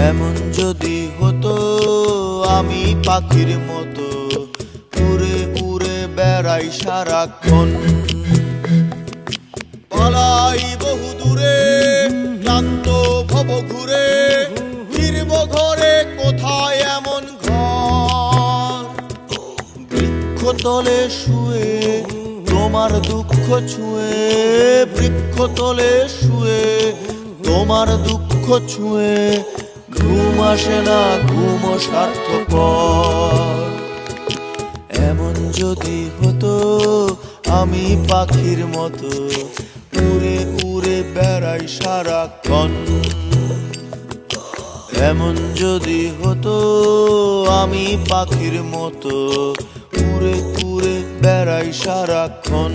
এমন যদি হতো আমি পাখির মতো উড়ে উড়ে বেড়াই সারাক্ষণ, পালাই বহু দূরে ক্লান্ত ভব ঘুরে, ফিরব ঘরে কোথায় এমন ঘর। বৃক্ষতলে শুয়ে তোমার দুঃখ ছুঁয়ে, বৃক্ষতলে শুয়ে তোমার দুঃখ ছুঁয়ে, ঘুম আসে না ঘুম সার্থকর। এমন যদি হতো আমি পাখির মতো উড়ে উড়ে বেড়াই সারাক্ষণ, এমন যদি হতো আমি পাখির মতো উড়ে উড়ে বেড়াই সারাক্ষণ।